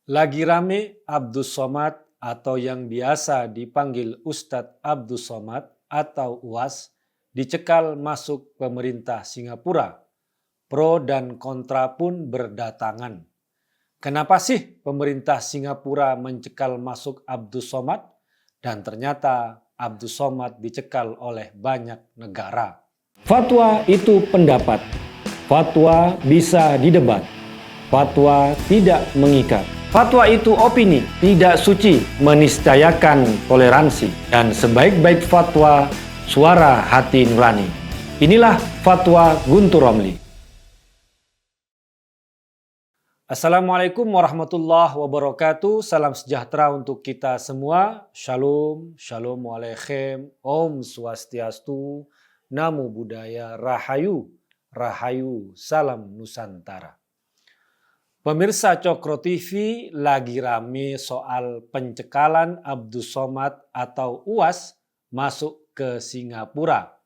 Lagi rame Abdus Somad atau yang biasa dipanggil Ustadz Abdus Somad atau UAS dicekal masuk pemerintah Singapura. Pro dan kontra pun berdatangan. Kenapa sih pemerintah Singapura mencekal masuk Abdus Somad? Dan ternyata Abdus Somad dicekal oleh banyak negara. Fatwa itu pendapat. Fatwa bisa didebat. Fatwa tidak mengikat. Fatwa itu opini, tidak suci, meniscayakan toleransi. Dan sebaik-baik fatwa, suara hati nurani. Inilah Fatwa Guntur Romli. Assalamualaikum warahmatullahi wabarakatuh. Salam sejahtera untuk kita semua. Shalom, shalom alaikum, om swastiastu, namo buddhaya, rahayu, rahayu, salam Nusantara. Pemirsa Cokro TV, lagi rame soal pencekalan Abdus Somad atau UAS masuk ke Singapura.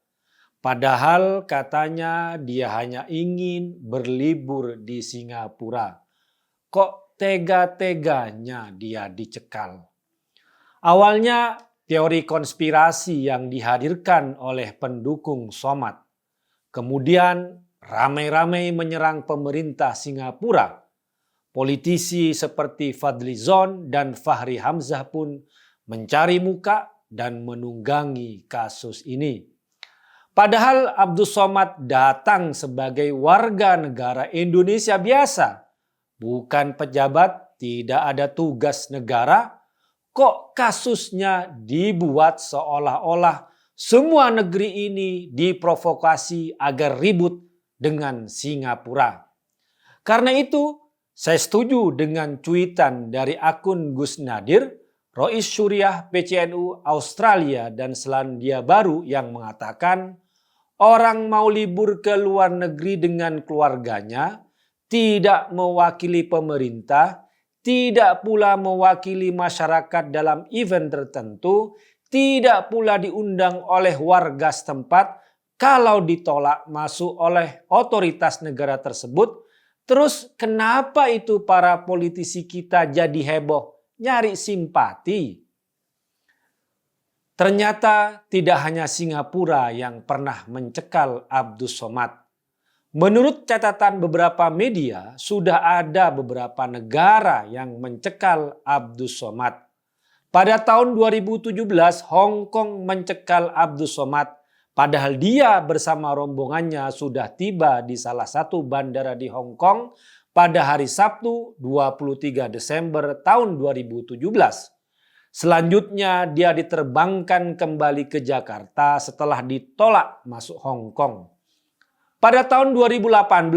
Padahal katanya dia hanya ingin berlibur di Singapura. Kok tega-teganya dia dicekal? Awalnya teori konspirasi yang dihadirkan oleh pendukung Somad. Kemudian ramai-ramai menyerang pemerintah Singapura. Politisi seperti Fadli Zon dan Fahri Hamzah pun mencari muka dan menunggangi kasus ini. Padahal Abdus Somad datang sebagai warga negara Indonesia biasa, bukan pejabat, tidak ada tugas negara. Kok kasusnya dibuat seolah-olah semua negeri ini diprovokasi agar ribut dengan Singapura. Karena itu, saya setuju dengan cuitan dari akun Gus Nadir, Rois Syuriah PCNU Australia dan Selandia Baru yang mengatakan orang mau libur ke luar negeri dengan keluarganya, tidak mewakili pemerintah, tidak pula mewakili masyarakat dalam event tertentu, tidak pula diundang oleh warga setempat. Kalau ditolak masuk oleh otoritas negara tersebut, terus kenapa itu para politisi kita jadi heboh, nyari simpati? Ternyata tidak hanya Singapura yang pernah mencekal Abdus Somad. Menurut catatan beberapa media, sudah ada beberapa negara yang mencekal Abdus Somad. Pada tahun 2017, Hong Kong mencekal Abdus Somad. Padahal dia bersama rombongannya sudah tiba di salah satu bandara di Hong Kong pada hari Sabtu 23 Desember tahun 2017. Selanjutnya dia diterbangkan kembali ke Jakarta setelah ditolak masuk Hong Kong. Pada tahun 2018,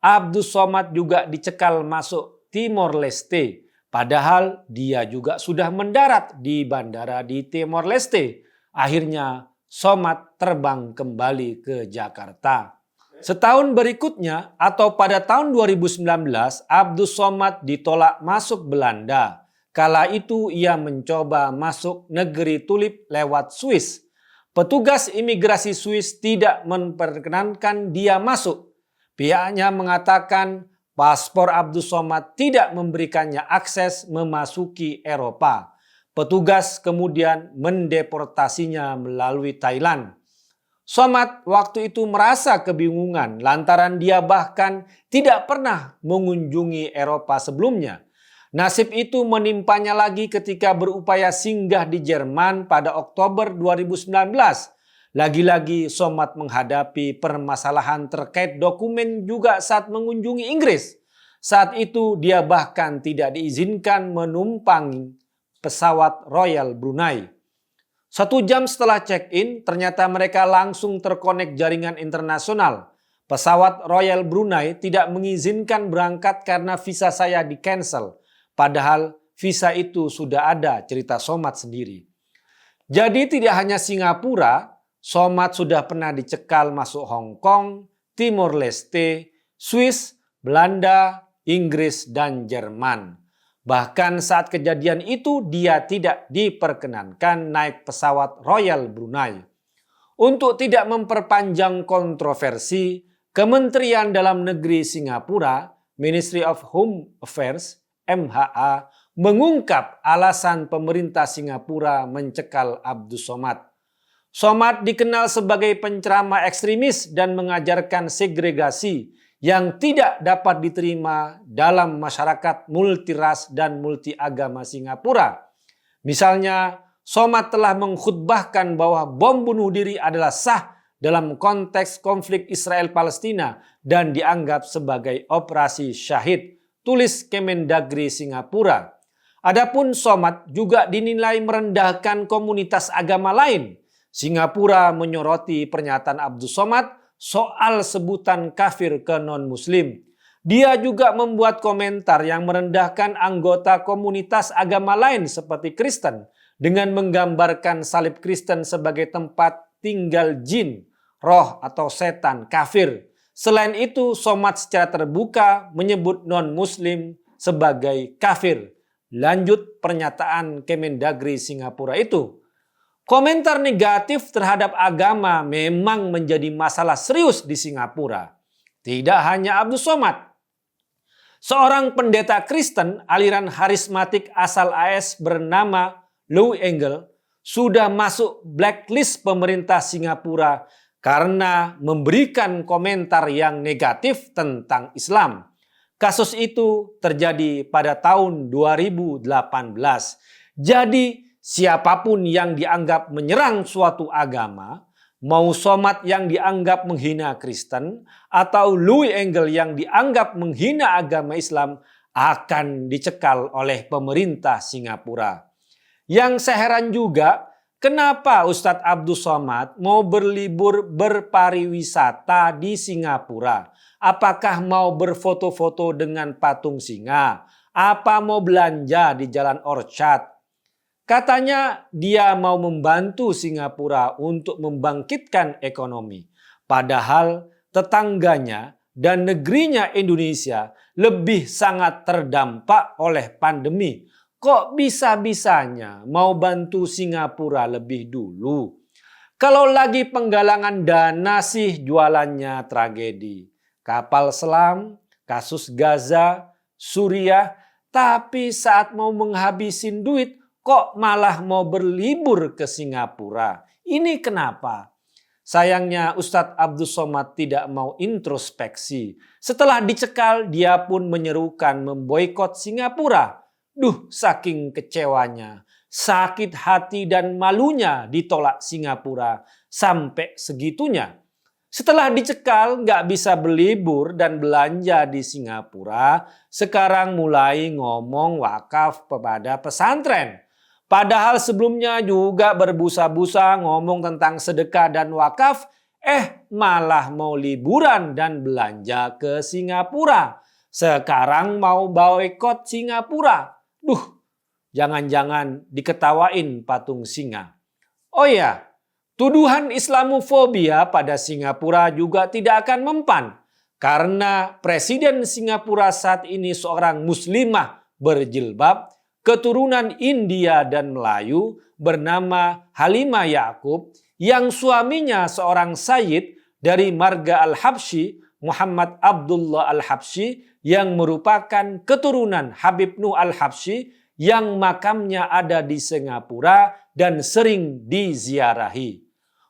Abdus Somad juga dicekal masuk Timor Leste. Padahal dia juga sudah mendarat di bandara di Timor Leste. Akhirnya Somad terbang kembali ke Jakarta. Setahun berikutnya atau pada tahun 2019, Abdus Somad ditolak masuk Belanda. Kala itu ia mencoba masuk negeri tulip lewat Swiss. Petugas imigrasi Swiss tidak memperkenankan dia masuk. Pihaknya mengatakan paspor Abdus Somad tidak memberikannya akses memasuki Eropa. Petugas kemudian mendeportasinya melalui Thailand. Somad waktu itu merasa kebingungan lantaran dia bahkan tidak pernah mengunjungi Eropa sebelumnya. Nasib itu menimpanya lagi ketika berupaya singgah di Jerman pada Oktober 2019. Lagi-lagi Somad menghadapi permasalahan terkait dokumen juga saat mengunjungi Inggris. Saat itu dia bahkan tidak diizinkan menumpang pesawat Royal Brunei. 1 jam setelah check-in, ternyata mereka langsung terkonek jaringan internasional. Pesawat Royal Brunei tidak mengizinkan berangkat karena visa saya di-cancel. Padahal visa itu sudah ada, cerita Somad sendiri. Jadi tidak hanya Singapura, Somad sudah pernah dicekal masuk Hong Kong, Timor Leste, Swiss, Belanda, Inggris, dan Jerman. Bahkan saat kejadian itu dia tidak diperkenankan naik pesawat Royal Brunei. Untuk tidak memperpanjang kontroversi, Kementerian Dalam Negeri Singapura, Ministry of Home Affairs, MHA mengungkap alasan pemerintah Singapura mencekal Abdus Somad. Somad dikenal sebagai penceramah ekstremis dan mengajarkan segregasi yang tidak dapat diterima dalam masyarakat multiras dan multiagama Singapura. Misalnya, Somad telah mengkhutbahkan bahwa bom bunuh diri adalah sah dalam konteks konflik Israel-Palestina dan dianggap sebagai operasi syahid, tulis Kemendagri Singapura. Adapun Somad juga dinilai merendahkan komunitas agama lain. Singapura menyoroti pernyataan Abdus Somad soal sebutan kafir ke non-muslim. Dia juga membuat komentar yang merendahkan anggota komunitas agama lain seperti Kristen dengan menggambarkan salib Kristen sebagai tempat tinggal jin, roh atau setan, kafir. Selain itu, Somad secara terbuka menyebut non-muslim sebagai kafir. Lanjut pernyataan Kemendagri Singapura itu. Komentar negatif terhadap agama memang menjadi masalah serius di Singapura. Tidak hanya Abdus Somad. Seorang pendeta Kristen aliran harismatik asal AS bernama Louis Engel sudah masuk blacklist pemerintah Singapura karena memberikan komentar yang negatif tentang Islam. Kasus itu terjadi pada tahun 2018. Jadi, siapapun yang dianggap menyerang suatu agama, mau Somad yang dianggap menghina Kristen, atau Louis Engel yang dianggap menghina agama Islam, akan dicekal oleh pemerintah Singapura. Yang saya heran juga, kenapa Ustadz Abdus Somad mau berlibur berpariwisata di Singapura? Apakah mau berfoto-foto dengan patung singa? Apa mau belanja di Jalan Orchard? Katanya dia mau membantu Singapura untuk membangkitkan ekonomi. Padahal tetangganya dan negerinya Indonesia lebih sangat terdampak oleh pandemi. Kok bisa-bisanya mau bantu Singapura lebih dulu? Kalau lagi penggalangan dana sih jualannya tragedi. Kapal selam, kasus Gaza, Suriah. Tapi saat mau menghabisin duit, kok malah mau berlibur ke Singapura? Ini kenapa? Sayangnya Ustadz Abdus Somad tidak mau introspeksi. Setelah dicekal, dia pun menyerukan memboikot Singapura. Duh, saking kecewanya, sakit hati dan malunya ditolak Singapura sampai segitunya. Setelah dicekal, nggak bisa berlibur dan belanja di Singapura, sekarang mulai ngomong wakaf kepada pesantren. Padahal sebelumnya juga berbusa-busa ngomong tentang sedekah dan wakaf, malah mau liburan dan belanja ke Singapura. Sekarang mau boikot Singapura. Duh, jangan-jangan diketawain patung singa. Oh ya, tuduhan Islamofobia pada Singapura juga tidak akan mempan. Karena Presiden Singapura saat ini seorang muslimah berjilbab, keturunan India dan Melayu bernama Halimah Ya'qub yang suaminya seorang sayyid dari marga Al-Habsyi, Muhammad Abdullah Al-Habsyi yang merupakan keturunan Habib Nuh Al-Habsyi yang makamnya ada di Singapura dan sering diziarahi.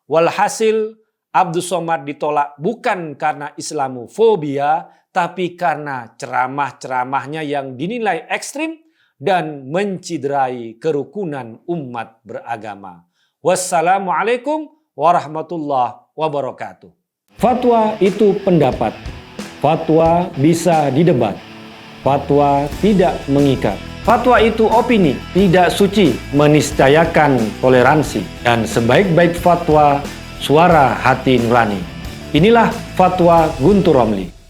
Walhasil, Abdus Somad ditolak bukan karena Islamofobia, tapi karena ceramah-ceramahnya yang dinilai ekstrim dan menciderai kerukunan umat beragama. Wassalamualaikum warahmatullahi wabarakatuh. Fatwa itu pendapat. Fatwa bisa didebat. Fatwa tidak mengikat. Fatwa itu opini, tidak suci, meniscayakan toleransi. Dan sebaik-baik fatwa, suara hati nurani. Inilah Fatwa Guntur Romli.